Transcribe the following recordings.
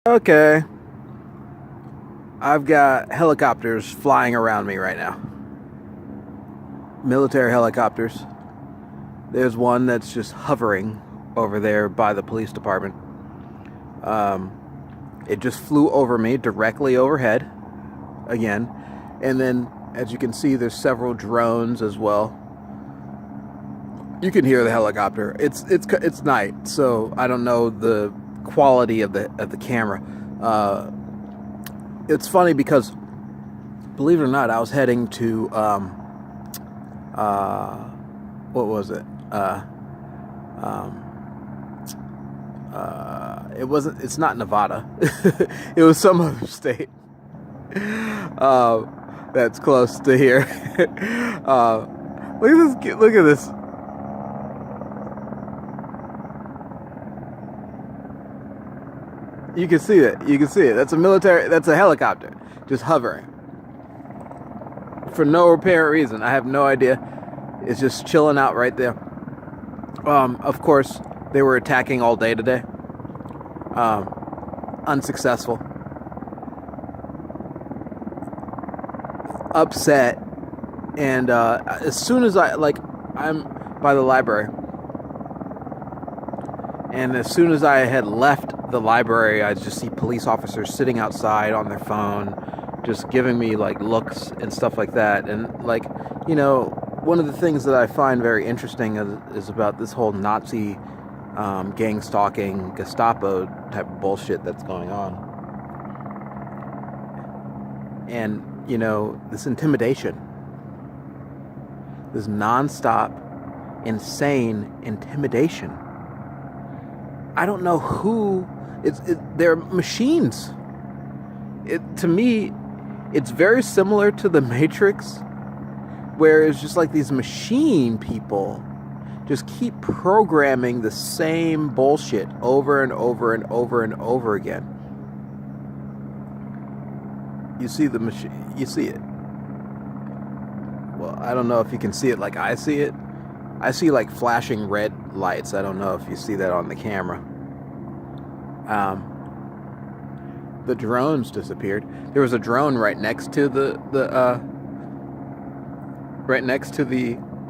Okay, I've got helicopters flying around me right now. Military helicopters. There's one that's just hovering over there by the police department. Um, it just flew over me directly overhead again. And then, as you can see, there's several drones as well. You can hear the helicopter. It's night, so I don't know the quality of the camera. It's funny because, believe it or not, I was heading to what was it? Um, it wasn't. It's not Nevada. It was some other state that's close to here. Look at this. Look at this. You can see it. You can see it. That's a military. That's a helicopter just hovering for no apparent reason. I have no idea. It's just chilling out right there. Of course, they were attacking all day today. Unsuccessful. Upset. And as soon as I'm by the library. And as soon as I had left the library, I just see police officers sitting outside on their phone, just giving me looks and stuff like that. And one of the things that I find very interesting is about this whole Nazi gang stalking, Gestapo type of bullshit that's going on. And, this intimidation, this nonstop, insane intimidation. I don't know who. They're machines. To me, it's very similar to the Matrix, where it's just like these machine people just keep programming the same bullshit over and over and over and over again. You see the machine. You see it. Well, I don't know if you can see it like I see it. I see flashing red lights. I don't know if you see that on the camera. The drones disappeared. There was a drone right next to the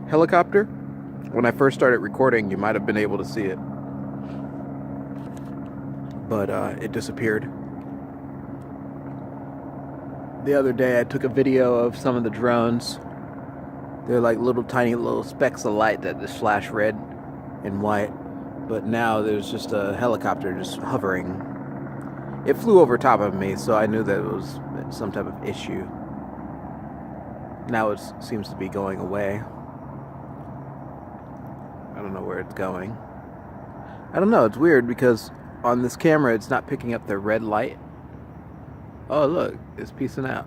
helicopter. When I first started recording, you might have been able to see it, but it disappeared. The other day, I took a video of some of the drones. They're like tiny little specks of light that just flash red and white. But now there's just a helicopter just hovering. It flew over top of me, so I knew that it was some type of issue. Now it seems to be going away. I don't know where it's going. I don't know, it's weird because on this camera it's not picking up the red light. Oh look, it's peacing out.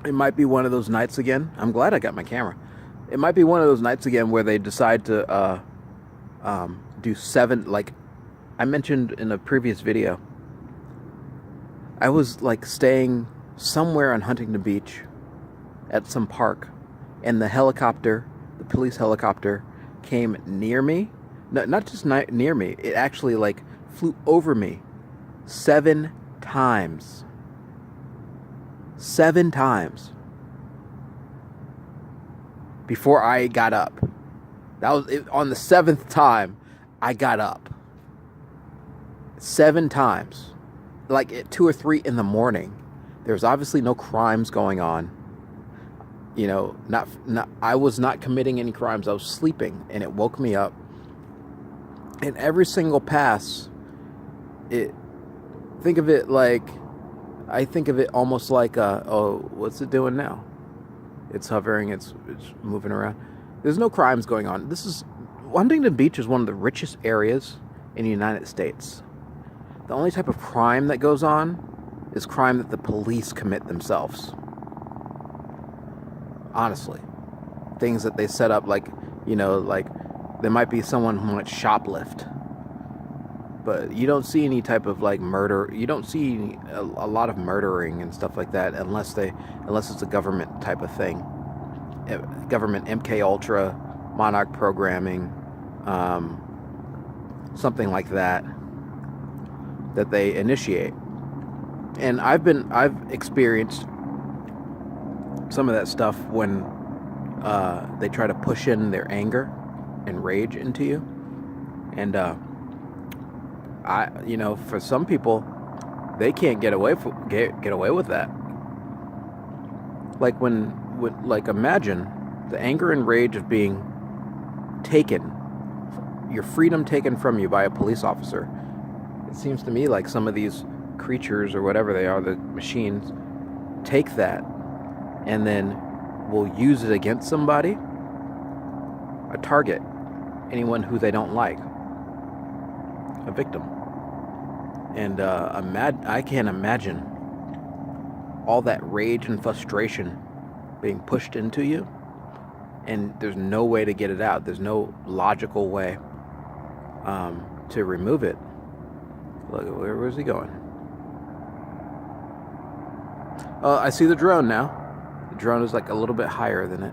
It might be one of those nights again. I'm glad I got my camera. It might be one of those nights again where they decide to do 7. Like I mentioned in a previous video, I was staying somewhere on Huntington Beach at some park, and the police helicopter came near me. No, not just near me. It actually flew over me 7 times. 7 times before I got up. That was it. On the 7th time I got up. 7 times, at 2 or 3 in the morning. There's obviously no crimes going on. Not I was not committing any crimes. I was sleeping, and it woke me up. And every single pass, I think of it almost like, what's it doing now? It's hovering, it's moving around. There's no crimes going on. Huntington Beach is one of the richest areas in the United States. The only type of crime that goes on is crime that the police commit themselves. Honestly. Things that they set up, there might be someone who might shoplift. But you don't see any type of murder. You don't see a lot of murdering and stuff like that unless it's a government type of thing. Government MK Ultra, Monarch programming, something like that they initiate. And I've experienced some of that stuff when they try to push in their anger and rage into you. And for some people, they can't get away with that. Like like imagine the anger and rage of being taken, your freedom taken from you by a police officer. It seems to me like some of these creatures or whatever they are, the machines, take that and then will use it against somebody, a target, anyone who they don't like, a victim. And I can't imagine all that rage and frustration being pushed into you, and there's no way to get it out. There's no logical way to remove it. Look, where's he going? I see the drone now. The drone is like a little bit higher than it.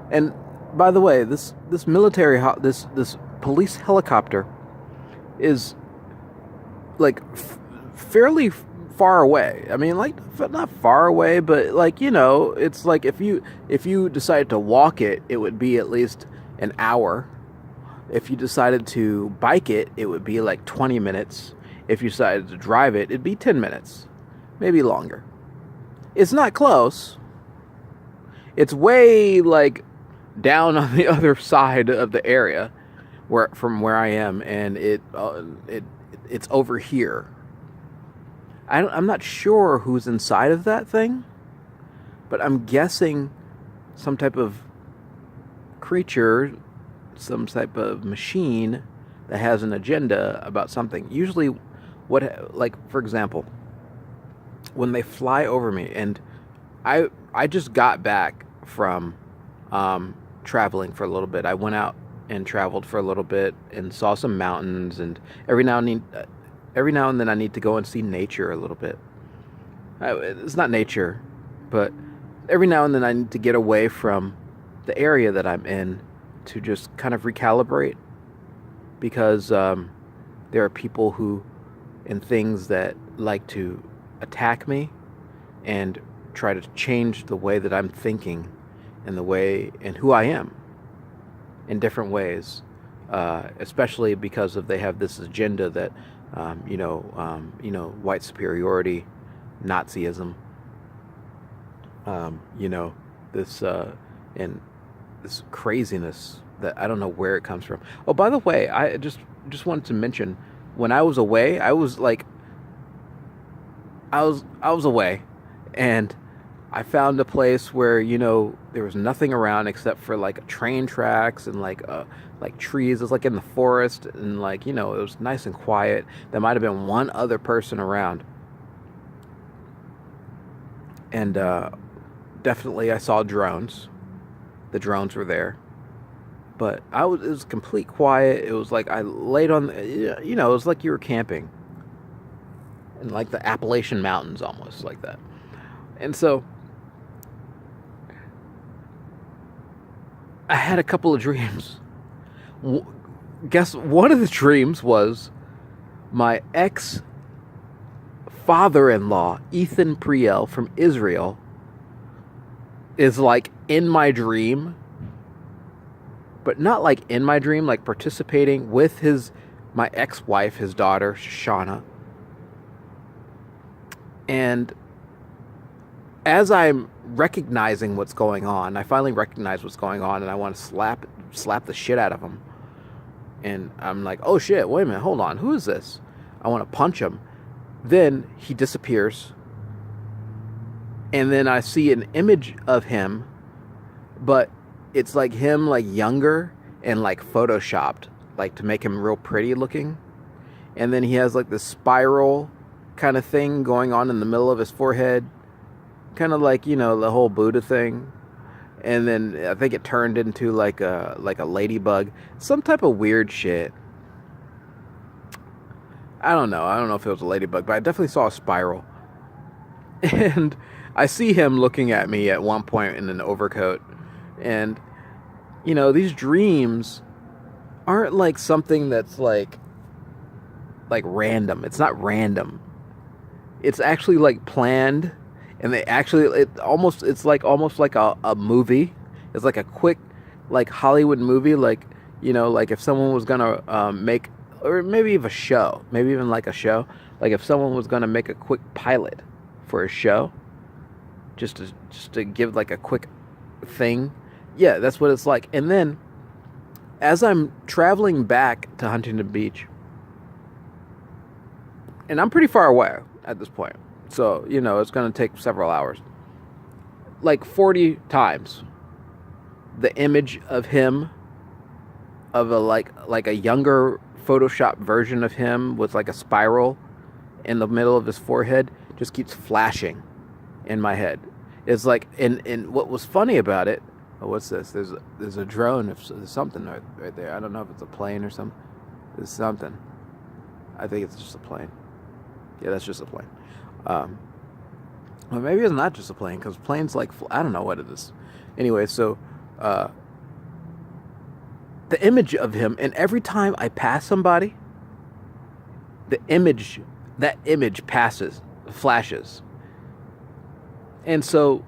And by the way, this military, this police helicopter is like fairly far away. I mean, like not far away, but like, it's like if you decided to walk it, it would be at least an hour. If you decided to bike it, it would be like 20 minutes. If you decided to drive it, it'd be 10 minutes, maybe longer. It's not close. It's way like down on the other side of the area from where I am, and it's over here. I'm not sure who's inside of that thing, but I'm guessing some type of creature, some type of machine that has an agenda about something. Usually, for example, when they fly over me, and I just got back from traveling for a little bit. I went out and traveled for a little bit and saw some mountains, and every now and then I need to go and see nature a little bit. It's not nature, but every now and then I need to get away from the area that I'm in to just kind of recalibrate, because there are people and things that like to attack me and try to change the way that I'm thinking and who I am in different ways, especially because they have this agenda that white superiority, Nazism, this and this craziness that I don't know where it comes from. Oh, by the way, I just wanted to mention, when I was away, I was away, and I found a place where there was nothing around except for like train tracks and like trees. It was like in the forest, and it was nice and quiet. There might have been one other person around, and definitely I saw drones. The drones were there, but it was complete quiet. It was like I laid on, it was like you were camping in like the Appalachian Mountains, almost like that. And so I had a couple of dreams. Guess one of the dreams was my ex-father-in-law, Ethan Priel from Israel, is like in my dream, but not like in my dream, like participating with my ex-wife, his daughter, Shoshana. And as I'm recognizing what's going on, I finally recognize what's going on, and I want to slap the shit out of him. And I'm like, oh shit, wait a minute, hold on, who is this? I want to punch him. Then he disappears. And then I see an image of him, but it's like him, like younger and like photoshopped, like to make him real pretty looking. And then he has like this spiral kind of thing going on in the middle of his forehead, kind of like, the whole Buddha thing. And then I think it turned into like a ladybug, some type of weird shit. I don't know if it was a ladybug, but I definitely saw a spiral. And I see him looking at me at one point in an overcoat, and these dreams aren't like something that's like random. It's not random. It's actually like planned, and it's like almost like a movie. It's like a quick like Hollywood movie, like like if someone was gonna make, or maybe even a show, maybe even like a show, like if someone was gonna make a quick pilot for a show, just to give like a quick thing. Yeah, that's what it's like. And then as I'm traveling back to Huntington Beach, and I'm pretty far away at this point, so it's going to take several hours, like 40 times the image of him, of a like a younger Photoshop version of him with like a spiral in the middle of his forehead, just keeps flashing in my head. It's like, and what was funny about it, oh, what's this? There's a drone. There's something right there. I don't know if it's a plane or something. There's something. I think it's just a plane. Yeah, that's just a plane. Well, maybe it's not just a plane, because planes like, I don't know what it is. Anyway, so the image of him, and every time I pass somebody, that image flashes. And so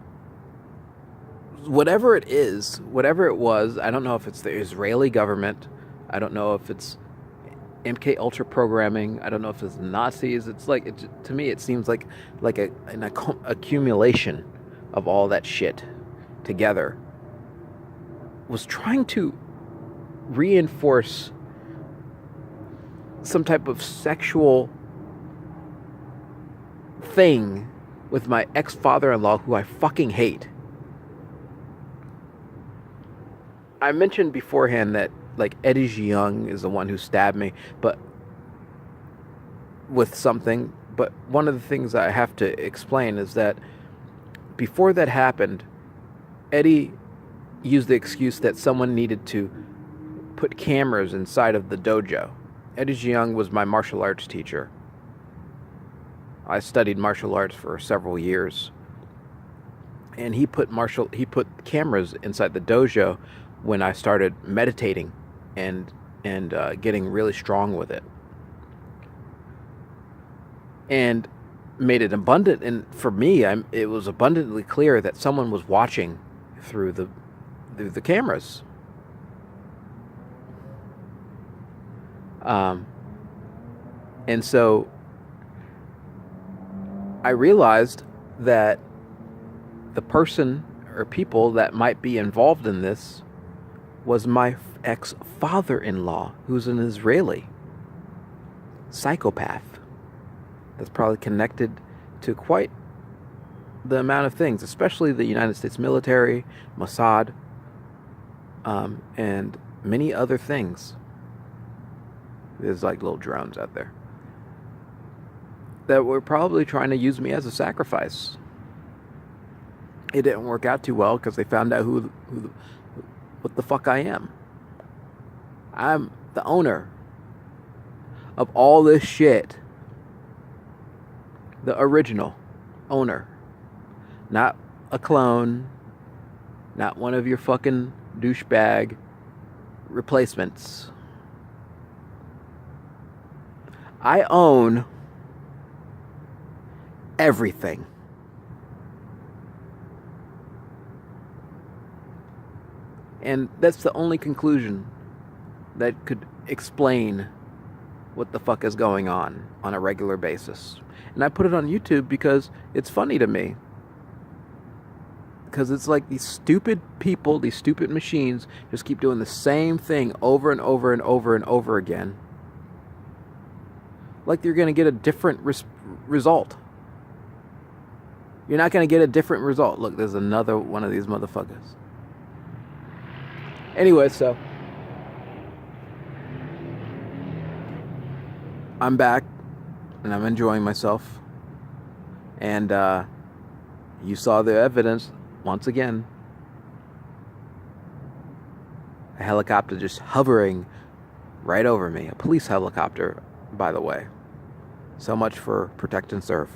whatever it was, I don't know if it's the Israeli government, I don't know if it's MK Ultra programming, I don't know if it's Nazis. It's like, to me it seems like an accumulation of all that shit together was trying to reinforce some type of sexual thing with my ex-father-in-law, who I fucking hate. I mentioned beforehand that like Eddie Jiang is the one who stabbed me, but with something. But one of the things I have to explain is that before that happened, Eddie used the excuse that someone needed to put cameras inside of the dojo. Eddie Jiang was my martial arts teacher. I studied martial arts for several years, and he put cameras inside the dojo when I started meditating and getting really strong with it, and made it abundant. And for me, it was abundantly clear that someone was watching through the cameras. And so I realized that the person or people that might be involved in this was my ex-father-in-law, who's an Israeli psychopath that's probably connected to quite the amount of things, especially the United States military, Mossad, and many other things. There's like little drones out there that were probably trying to use me as a sacrifice. It didn't work out too well because they found out what the fuck I am. I'm the owner of all this shit. The original owner. Not a clone. Not one of your fucking douchebag replacements. I own everything. And that's the only conclusion that could explain what the fuck is going on a regular basis. And I put it on YouTube because it's funny to me. Because it's like these stupid people, these stupid machines just keep doing the same thing over and over and over and over again. Like you're going to get a different result. You're not going to get a different result. Look, there's another one of these motherfuckers. Anyway, so I'm back and I'm enjoying myself. And you saw the evidence once again. A helicopter just hovering right over me. A police helicopter, by the way. So much for protect and serve.